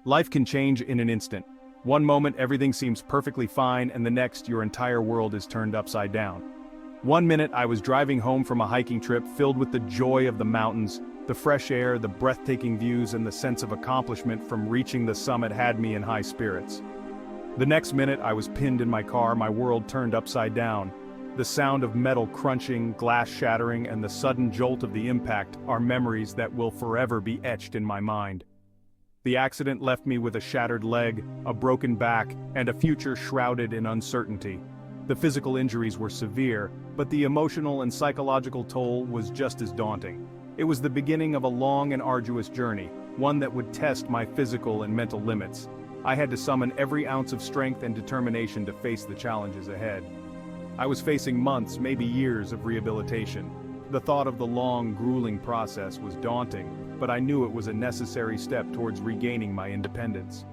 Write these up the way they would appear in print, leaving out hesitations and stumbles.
Life can change in an instant. One moment everything seems perfectly fine and the next your entire world is turned upside down. One minute I was driving home from a hiking trip filled with the joy of the mountains, the fresh air, the breathtaking views and the sense of accomplishment from reaching the summit had me in high spirits. The next minute I was pinned in my car, my world turned upside down. The sound of metal crunching, glass shattering and the sudden jolt of the impact are memories that will forever be etched in my mind. The accident left me with a shattered leg, a broken back, and a future shrouded in uncertainty. The physical injuries were severe, but the emotional and psychological toll was just as daunting. It was the beginning of a long and arduous journey, one that would test my physical and mental limits. I had to summon every ounce of strength and determination to face the challenges ahead. I was facing months, maybe years of rehabilitation. The thought of the long, grueling process was daunting, but I knew it was a necessary step towards regaining my independence.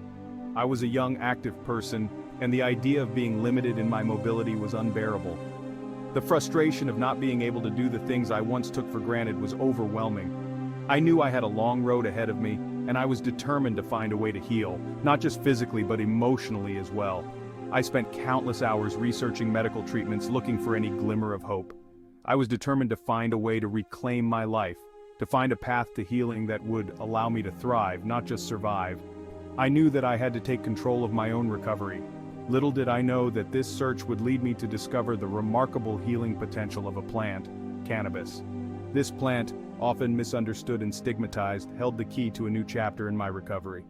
I was a young, active person, and the idea of being limited in my mobility was unbearable. The frustration of not being able to do the things I once took for granted was overwhelming. I knew I had a long road ahead of me, and I was determined to find a way to heal, not just physically but emotionally as well. I spent countless hours researching medical treatments looking for any glimmer of hope. I was determined to find a way to reclaim my life, to find a path to healing that would allow me to thrive, not just survive. I knew that I had to take control of my own recovery. Little did I know that this search would lead me to discover the remarkable healing potential of a plant, cannabis. This plant, often misunderstood and stigmatized, held the key to a new chapter in my recovery.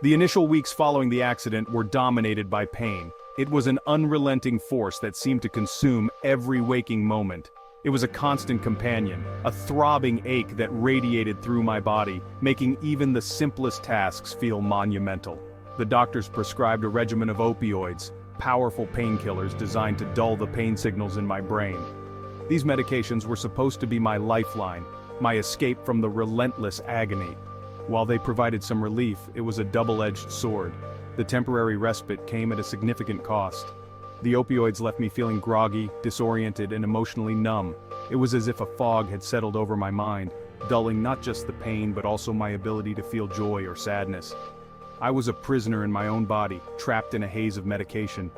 The initial weeks following the accident were dominated by pain. It was an unrelenting force that seemed to consume every waking moment. It was a constant companion, a throbbing ache that radiated through my body, making even the simplest tasks feel monumental. The doctors prescribed a regimen of opioids, powerful painkillers designed to dull the pain signals in my brain. These medications were supposed to be my lifeline, my escape from the relentless agony. While they provided some relief, it was a double-edged sword. The temporary respite came at a significant cost. The opioids left me feeling groggy, disoriented, and emotionally numb. It was as if a fog had settled over my mind, dulling not just the pain but also my ability to feel joy or sadness. I was a prisoner in my own body, trapped in a haze of medication.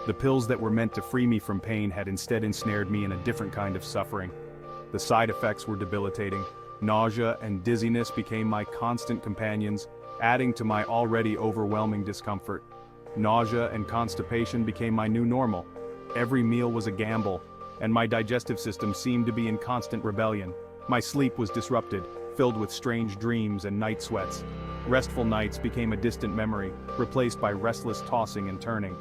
The pills that were meant to free me from pain had instead ensnared me in a different kind of suffering. The side effects were debilitating. Nausea and dizziness became my constant companions, adding to my already overwhelming discomfort. Nausea and constipation became my new normal. Every meal was a gamble, and my digestive system seemed to be in constant rebellion. My sleep was disrupted, filled with strange dreams and night sweats. Restful nights became a distant memory, replaced by restless tossing and turning.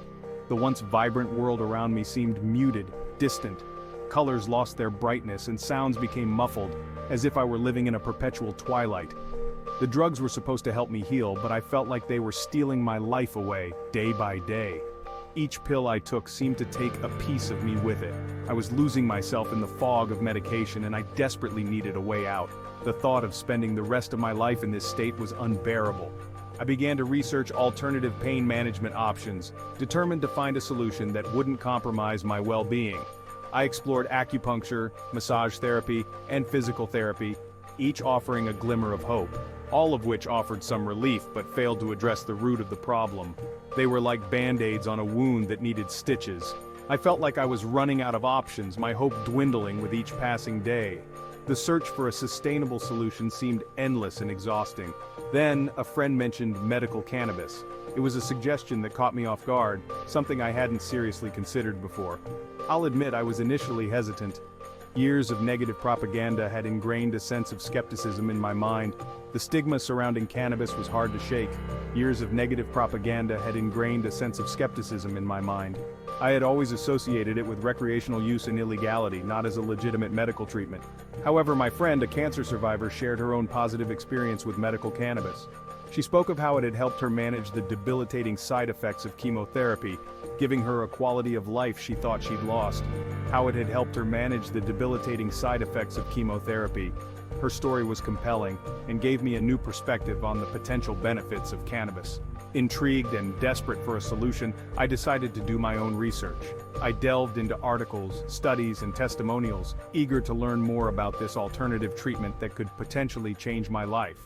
The once vibrant world around me seemed muted, distant. Colors lost their brightness and sounds became muffled, as if I were living in a perpetual twilight. The drugs were supposed to help me heal, but I felt like they were stealing my life away, day by day. Each pill I took seemed to take a piece of me with it. I was losing myself in the fog of medication and I desperately needed a way out. The thought of spending the rest of my life in this state was unbearable. I began to research alternative pain management options, determined to find a solution that wouldn't compromise my well-being. I explored acupuncture, massage therapy, and physical therapy, each offering a glimmer of hope, all of which offered some relief but failed to address the root of the problem. They were like band-aids on a wound that needed stitches. I felt like I was running out of options, my hope dwindling with each passing day. The search for a sustainable solution seemed endless and exhausting. Then, a friend mentioned medical cannabis. It was a suggestion that caught me off guard, something I hadn't seriously considered before. I'll admit I was initially hesitant. Years of negative propaganda had ingrained a sense of skepticism in my mind. The stigma surrounding cannabis was hard to shake. Years of negative propaganda had ingrained a sense of skepticism in my mind. I had always associated it with recreational use and illegality, not as a legitimate medical treatment. However, my friend, a cancer survivor, shared her own positive experience with medical cannabis. She spoke of how it had helped her manage the debilitating side effects of chemotherapy, giving her a quality of life she thought she'd lost. how it had helped her manage the debilitating side effects of chemotherapy. Her story was compelling and gave me a new perspective on the potential benefits of cannabis. Intrigued and desperate for a solution, I decided to do my own research. I delved into articles, studies, and testimonials, eager to learn more about this alternative treatment that could potentially change my life.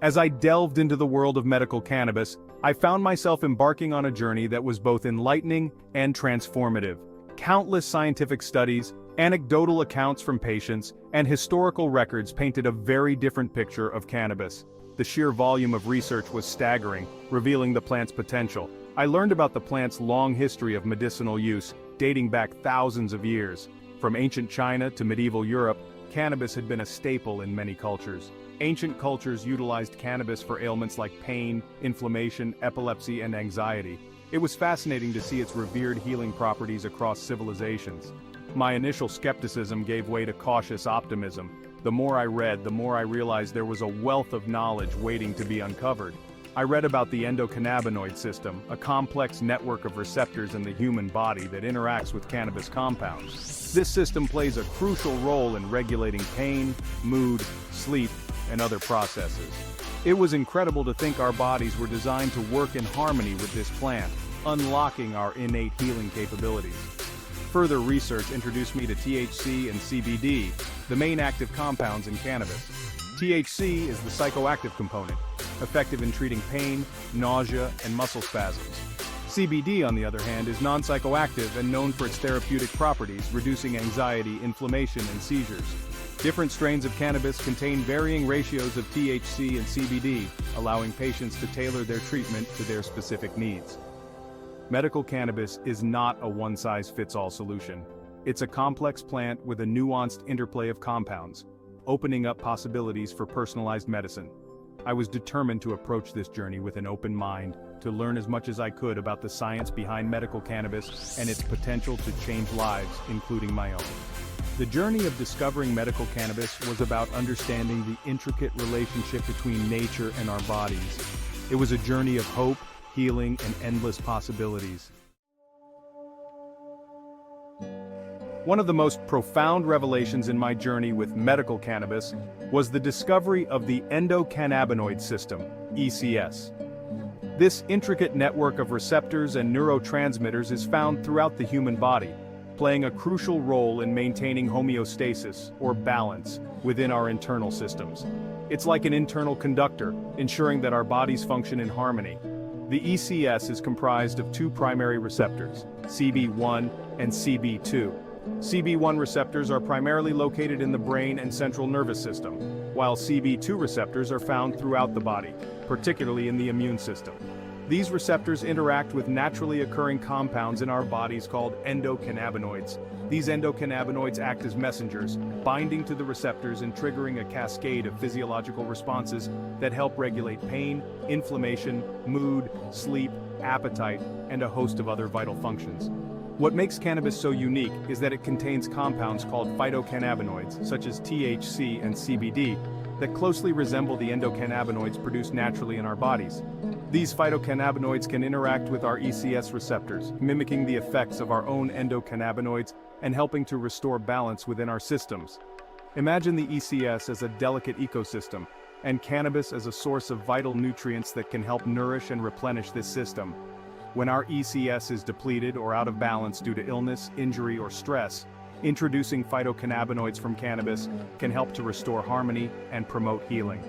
As I delved into the world of medical cannabis, I found myself embarking on a journey that was both enlightening and transformative. Countless scientific studies, anecdotal accounts from patients, and historical records painted a very different picture of cannabis. The sheer volume of research was staggering, revealing the plant's potential. I learned about the plant's long history of medicinal use, dating back thousands of years. From ancient China to medieval Europe, cannabis had been a staple in many cultures. Ancient cultures utilized cannabis for ailments like pain, inflammation, epilepsy, and anxiety. It was fascinating to see its revered healing properties across civilizations. My initial skepticism gave way to cautious optimism. The more I read, the more I realized there was a wealth of knowledge waiting to be uncovered. I read about the endocannabinoid system, a complex network of receptors in the human body that interacts with cannabis compounds. This system plays a crucial role in regulating pain, mood, sleep, and other processes. It was incredible to think our bodies were designed to work in harmony with this plant, unlocking our innate healing capabilities. Further research introduced me to THC and CBD, the main active compounds in cannabis. THC is the psychoactive component, effective in treating pain, nausea, and muscle spasms. CBD, on the other hand, is non-psychoactive and known for its therapeutic properties, reducing anxiety, inflammation, and seizures. Different strains of cannabis contain varying ratios of THC and CBD, allowing patients to tailor their treatment to their specific needs. Medical cannabis is not a one-size-fits-all solution. It's a complex plant with a nuanced interplay of compounds, opening up possibilities for personalized medicine. I was determined to approach this journey with an open mind, to learn as much as I could about the science behind medical cannabis and its potential to change lives, including my own. The journey of discovering medical cannabis was about understanding the intricate relationship between nature and our bodies. It was a journey of hope, healing, and endless possibilities. One of the most profound revelations in my journey with medical cannabis was the discovery of the endocannabinoid system, ECS. This intricate network of receptors and neurotransmitters is found throughout the human body, playing a crucial role in maintaining homeostasis, or balance, within our internal systems. It's like an internal conductor, ensuring that our bodies function in harmony. The ECS is comprised of two primary receptors, CB1 and CB2. CB1 receptors are primarily located in the brain and central nervous system, while CB2 receptors are found throughout the body, particularly in the immune system. These receptors interact with naturally occurring compounds in our bodies called endocannabinoids. These endocannabinoids act as messengers, binding to the receptors and triggering a cascade of physiological responses that help regulate pain, inflammation, mood, sleep, appetite, and a host of other vital functions. What makes cannabis so unique is that it contains compounds called phytocannabinoids, such as THC and CBD, that closely resemble the endocannabinoids produced naturally in our bodies. These phytocannabinoids can interact with our ECS receptors, mimicking the effects of our own endocannabinoids and helping to restore balance within our systems. Imagine the ECS as a delicate ecosystem, and cannabis as a source of vital nutrients that can help nourish and replenish this system. When our ECS is depleted or out of balance due to illness, injury, or stress, introducing phytocannabinoids from cannabis can help to restore harmony and promote healing.